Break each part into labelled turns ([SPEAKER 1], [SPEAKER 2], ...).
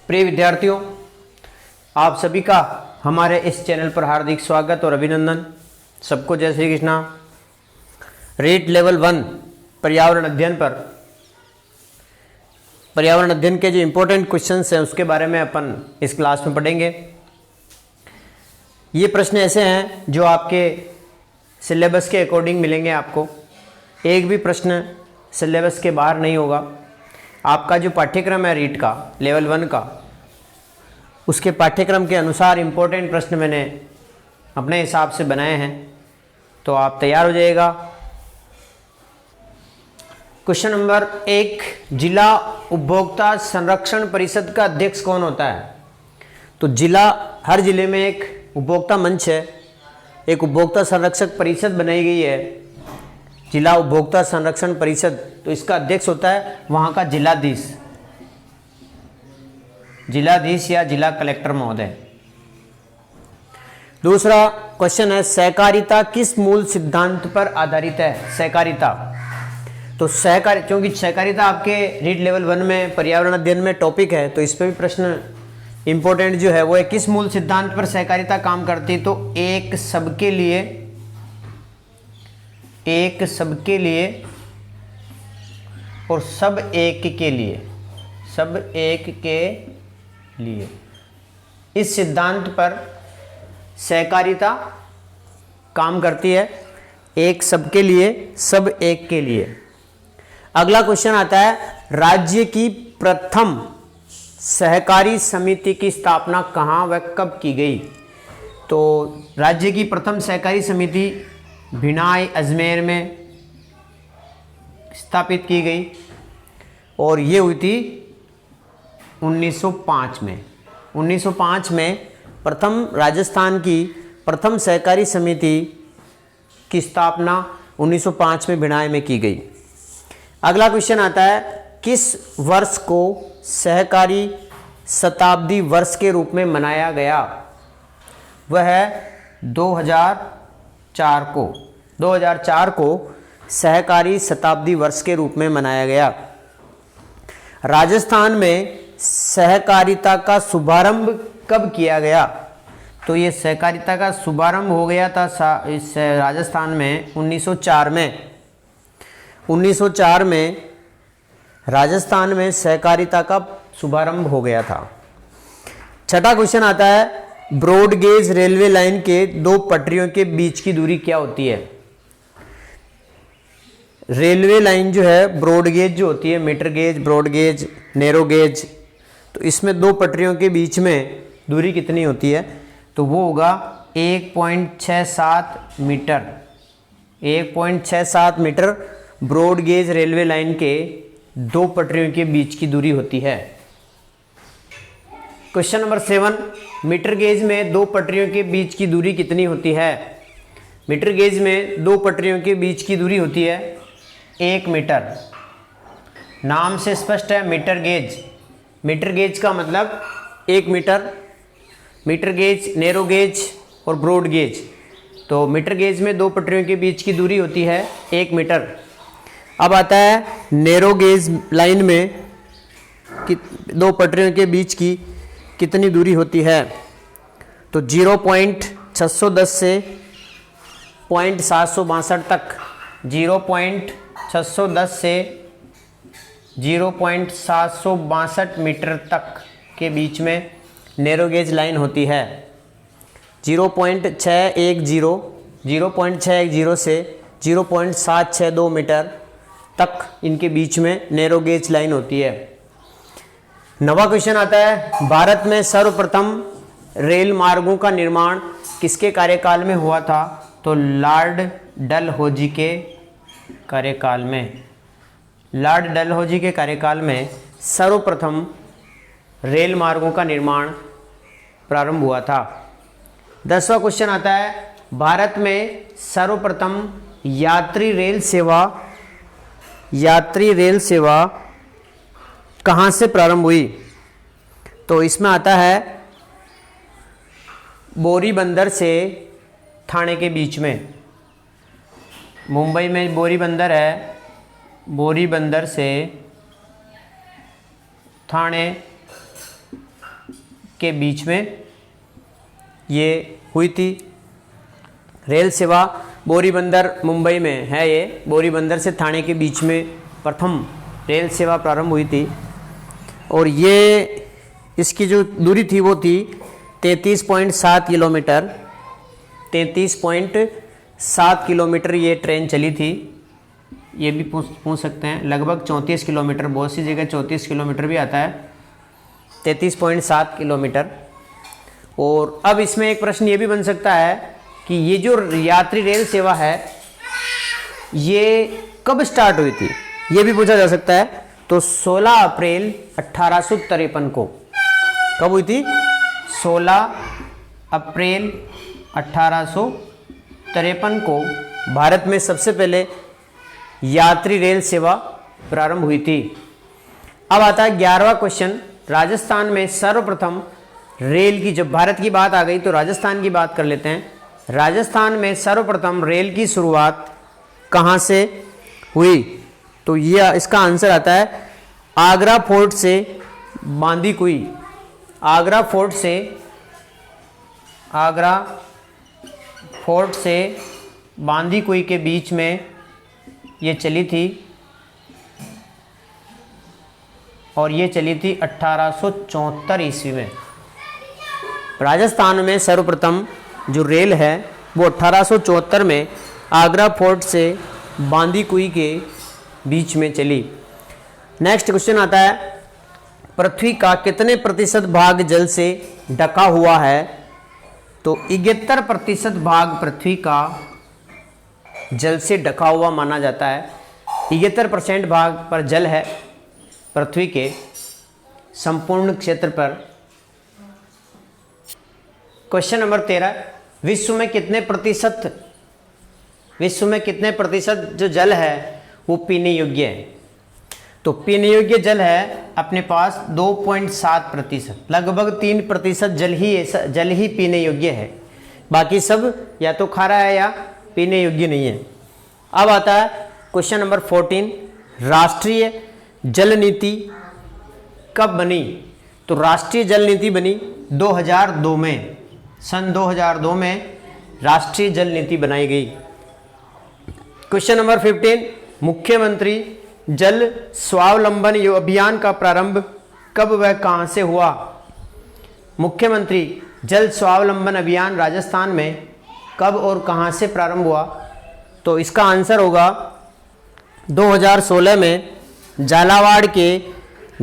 [SPEAKER 1] प्रिय विद्यार्थियों, आप सभी का हमारे इस चैनल पर हार्दिक स्वागत और अभिनंदन। सबको जय श्री कृष्णा। रेट लेवल 1 पर्यावरण अध्ययन पर पर्यावरण अध्ययन के जो इम्पोर्टेंट क्वेश्चंस हैं उसके बारे में अपन इस क्लास में पढ़ेंगे। ये प्रश्न ऐसे हैं जो आपके सिलेबस के अकॉर्डिंग मिलेंगे। आपको एक भी प्रश्न सिलेबस के बाहर नहीं होगा। आपका जो पाठ्यक्रम है रीट का लेवल 1 का, उसके पाठ्यक्रम के अनुसार इम्पोर्टेंट प्रश्न मैंने अपने हिसाब से बनाए हैं, तो आप तैयार हो जाइएगा। क्वेश्चन नंबर 1, जिला उपभोक्ता संरक्षण परिषद का अध्यक्ष कौन होता है? तो हर जिले में एक उपभोक्ता मंच है, एक उपभोक्ता संरक्षक परिषद बनाई गई है, जिला उपभोक्ता संरक्षण परिषद। तो इसका अध्यक्ष होता है वहाँ का जिलाधीश या जिला कलेक्टर महोदय। दूसरा क्वेश्चन है, सहकारिता किस मूल सिद्धांत पर आधारित है? सहकारिता, तो क्योंकि सहकारिता आपके रीट लेवल 1 में पर्यावरण अध्ययन में टॉपिक है, तो इस पर भी प्रश्न इंपॉर्टेंट जो है वो है, किस मूल सिद्धांत पर सहकारिता काम करती है? तो एक सबके लिए और सब एक के लिए, इस सिद्धांत पर सहकारिता काम करती है, एक सबके लिए सब एक के लिए। अगला क्वेश्चन आता है, राज्य की प्रथम सहकारी समिति की स्थापना कहाँ व कब की गई? तो राज्य की प्रथम सहकारी समिति भिनाई अजमेर में स्थापित की गई और ये हुई थी 1905 में। 1905 में राजस्थान की प्रथम सहकारी समिति की स्थापना 1905 में भिनाई में की गई। अगला क्वेश्चन आता है, किस वर्ष को सहकारी शताब्दी वर्ष के रूप में मनाया गया? वह है 2004 को सहकारी शताब्दी वर्ष के रूप में मनाया गया। राजस्थान में सहकारिता का शुभारंभ कब किया गया? तो ये सहकारिता का शुभारंभ हो गया था इस राजस्थान में 1904 में। 1904 में राजस्थान में सहकारिता का शुभारंभ हो गया था। छठा क्वेश्चन आता है, ब्रॉड गेज रेलवे लाइन के दो पटरियों के बीच की दूरी क्या होती है? रेलवे लाइन जो है ब्रॉड गेज जो होती है, metre gauge, broad gauge, narrow gauge, तो इसमें दो पटरियों के बीच में दूरी कितनी होती है? तो वो होगा 1.67 metre. 1.67 metre broad gauge railway line के दो पटरियों के बीच की दूरी होती है। क्वेश्चन नंबर 7, मीटर गेज में दो पटरियों के बीच की दूरी कितनी होती है? मीटर गेज में दो पटरियों के बीच की दूरी होती है 1 मीटर। नाम से स्पष्ट है, मीटर गेज। मीटर गेज का मतलब 1 metre. Metre gauge, narrow gauge और ब्रॉड गेज। तो मीटर गेज में दो पटरियों के बीच की दूरी होती है 1 मीटर। अब आता है नैरो गेज लाइन में दो पटरियों के बीच की कितनी दूरी होती है? तो 0.610 से 0.762 तक, 0.610 से 0.762 मीटर तक के बीच में नैरो गेज लाइन होती है। 0.610 से 0.762 मीटर तक इनके बीच में नैरो गेज लाइन होती है। नवा क्वेश्चन आता है, भारत में सर्वप्रथम रेल मार्गों का निर्माण किसके कार्यकाल में हुआ था? तो लॉर्ड डलहौजी के कार्यकाल में। लॉर्ड डलहौजी के कार्यकाल में सर्वप्रथम रेल मार्गों का निर्माण प्रारंभ हुआ था। 10वां क्वेश्चन आता है, भारत में सर्वप्रथम यात्री रेल सेवा कहाँ से प्रारंभ हुई? तो इसमें आता है बोरी बंदर से ठाणे के बीच में। मुंबई में बोरी बंदर है, बोरी बंदर से ठाणे के बीच में ये हुई थी। रेल सेवा बोरीबंदर मुंबई में है, ये बोरीबंदर से ठाणे के बीच में प्रथम रेल सेवा प्रारंभ हुई थी। और ये इसकी जो दूरी थी वो थी 33.7 किलोमीटर। 33.7 किलोमीटर ये ट्रेन चली थी। ये भी पूछ सकते हैं, लगभग 34 किलोमीटर, बहुत सी जगह 34 किलोमीटर भी आता है, 33.7 किलोमीटर। और अब इसमें एक प्रश्न ये भी बन सकता है कि ये जो यात्री रेल सेवा है ये कब स्टार्ट हुई थी, ये भी पूछा जा सकता है। तो 16 अप्रैल 1853 को कब हुई थी? 16 अप्रैल 1853 को भारत में सबसे पहले यात्री रेल सेवा प्रारंभ हुई थी। अब आता है 11वां क्वेश्चन। राजस्थान में सर्वप्रथम रेल की, जब भारत की बात आ गई तो राजस्थान की बात कर लेते हैं। राजस्थान में सर्वप्रथम रेल की शुरुआत कहाँ से हुई? तो ये इसका आंसर आता है आगरा फोर्ट से बांदीकुई। आगरा फोर्ट से बांदीकुई के बीच में ये चली थी और ये चली थी 1874 ईस्वी में। राजस्थान में सर्वप्रथम जो रेल है वो 1874 में आगरा फोर्ट से बांदीकुई के बीच में चली। नेक्स्ट क्वेश्चन आता है, पृथ्वी का कितने प्रतिशत भाग जल से ढका हुआ है? तो 71% भाग पृथ्वी का जल से ढका हुआ माना जाता है। 71% भाग पर जल है पृथ्वी के संपूर्ण क्षेत्र पर। क्वेश्चन नंबर 13, विश्व में कितने प्रतिशत जो जल है वो पीने योग्य है? तो पीने योग्य जल है अपने पास 2.7%, लगभग 3% जल ही पीने योग्य है, बाकी सब या तो खारा है या पीने योग्य नहीं है। अब आता है क्वेश्चन नंबर 14, राष्ट्रीय जल नीति कब बनी? तो राष्ट्रीय जल नीति बनी 2002 में, सन 2002 में राष्ट्रीय जल नीति बनाई गई। क्वेश्चन नंबर 15, मुख्यमंत्री जल स्वावलंबन अभियान का प्रारंभ कब व कहां से हुआ? मुख्यमंत्री जल स्वावलंबन अभियान राजस्थान में कब और कहां से प्रारंभ हुआ? तो इसका आंसर होगा 2016 में झालावाड़ के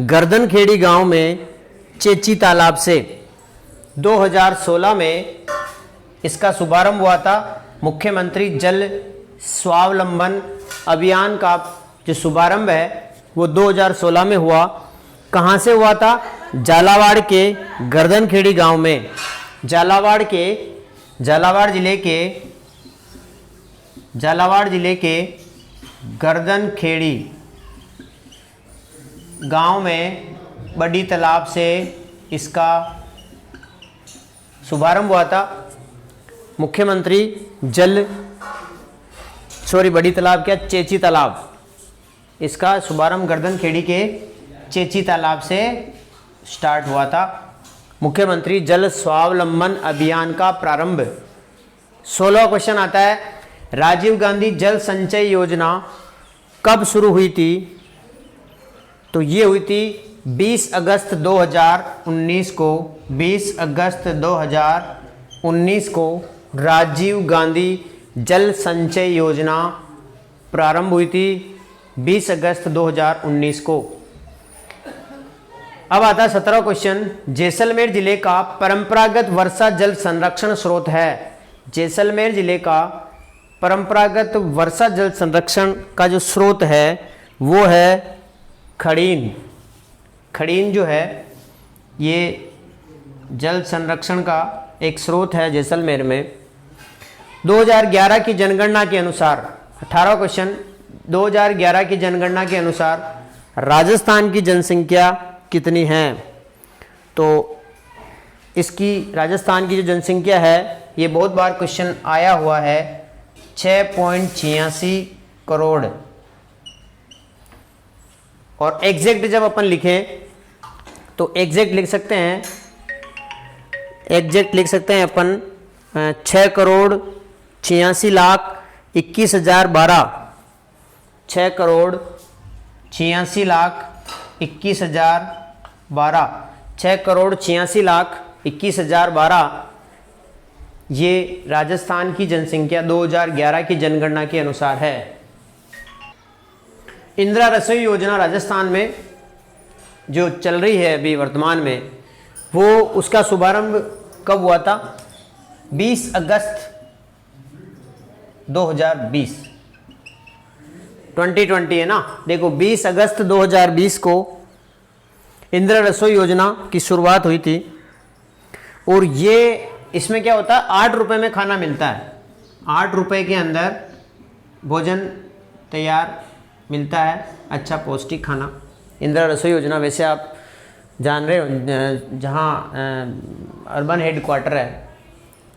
[SPEAKER 1] गर्दनखेड़ी गांव में चेची तालाब से। 2016 में इसका शुभारंभ हुआ था। मुख्यमंत्री जल स्वावलंबन अभियान का जो शुभारंभ है वो 2016 में हुआ। कहाँ से हुआ था? झालावाड़ के गर्दनखेड़ी गांव में। झालावाड़ जिले के गर्दनखेड़ी गांव में बड़ी तालाब से इसका शुभारंभ हुआ था। मुख्यमंत्री बड़ी तालाब क्या, चेची तालाब, इसका शुभारंभ गर्दनखेड़ी के चेची तालाब से स्टार्ट हुआ था। मुख्यमंत्री जल स्वावलंबन अभियान का प्रारंभ। 16वां क्वेश्चन आता है, राजीव गांधी जल संचय योजना कब शुरू हुई थी? तो ये हुई थी 20 अगस्त 2019 को। 20 अगस्त 2019 को राजीव गांधी जल संचय योजना प्रारंभ हुई थी 20 अगस्त 2019 को। अब आता है 17वां क्वेश्चन, जैसलमेर जिले का परंपरागत वर्षा जल संरक्षण स्रोत है। जैसलमेर जिले का परंपरागत वर्षा जल संरक्षण का जो स्रोत है वो है खड़ीन। खड़ीन जो है ये जल संरक्षण का एक स्रोत है जैसलमेर में। 2011 की जनगणना के अनुसार, 18वां क्वेश्चन, 2011 की जनगणना के अनुसार राजस्थान की जनसंख्या कितनी है? तो इसकी राजस्थान की जो जनसंख्या है ये बहुत बार क्वेश्चन आया हुआ है, 6.86 करोड़। और एग्जैक्ट जब अपन लिखें तो एग्जैक्ट लिख सकते हैं एग्जैक्ट लिख सकते हैं अपन 6,86,21,012, 6,86,21,012, 6,86,21,012 ये राजस्थान की जनसंख्या 2011 की जनगणना के अनुसार है। इंदिरा रसोई योजना राजस्थान में जो चल रही है अभी वर्तमान में, वो उसका शुभारंभ कब हुआ था? 20 अगस्त 2020, 2020 है ना। देखो 20 अगस्त 2020 को इंदिरा रसोई योजना की शुरुआत हुई थी। और ये इसमें क्या होता है, 8 रुपए में खाना मिलता है, 8 रुपए के अंदर भोजन तैयार मिलता है, अच्छा पौष्टिक खाना। इंदिरा रसोई योजना वैसे आप जान रहे हो, जहाँ अर्बन हेड क्वार्टर है,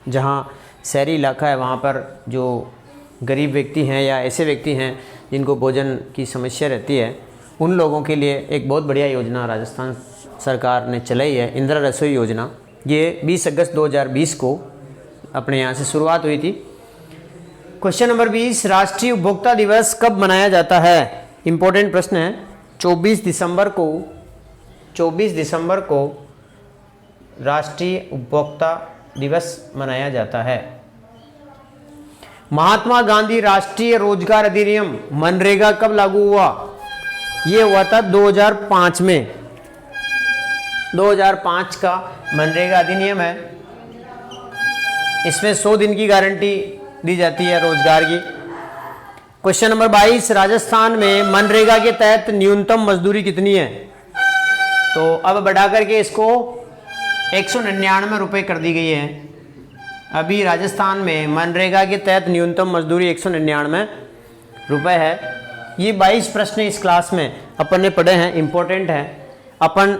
[SPEAKER 1] जहाँ शहरी इलाका है, वहाँ पर जो गरीब व्यक्ति हैं या ऐसे व्यक्ति हैं जिनको भोजन की समस्या रहती है, उन लोगों के लिए एक बहुत बढ़िया योजना राजस्थान सरकार ने चलाई है, इंदिरा रसोई योजना। ये 20 अगस्त 2020 को अपने यहाँ से शुरुआत हुई थी। क्वेश्चन नंबर 20, राष्ट्रीय उपभोक्ता दिवस कब मनाया जाता है? इम्पोर्टेंट प्रश्न है। 24 दिसंबर को राष्ट्रीय उपभोक्ता दिवस मनाया जाता है। महात्मा गांधी राष्ट्रीय रोजगार अधिनियम मनरेगा कब लागू हुआ? ये हुआ था 2005 में। 2005 का मनरेगा अधिनियम है। इसमें 100 दिन की गारंटी दी जाती है रोजगार की। क्वेश्चन नंबर 22, राजस्थान में मनरेगा के तहत न्यूनतम मजदूरी कितनी है? तो अब बढ़ा करके इसको 199 रुपये कर दी गई है। अभी राजस्थान में मनरेगा के तहत न्यूनतम मजदूरी 199 रुपये है। ये 22 प्रश्न इस क्लास में अपन ने पढ़े हैं, इम्पोर्टेंट है। अपन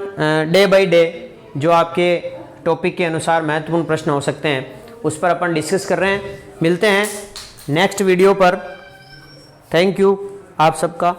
[SPEAKER 1] डे बाय डे जो आपके टॉपिक के अनुसार महत्वपूर्ण प्रश्न हो सकते हैं उस पर अपन डिस्कस कर रहे हैं। मिलते हैं नेक्स्ट वीडियो पर। थैंक यू आप सबका।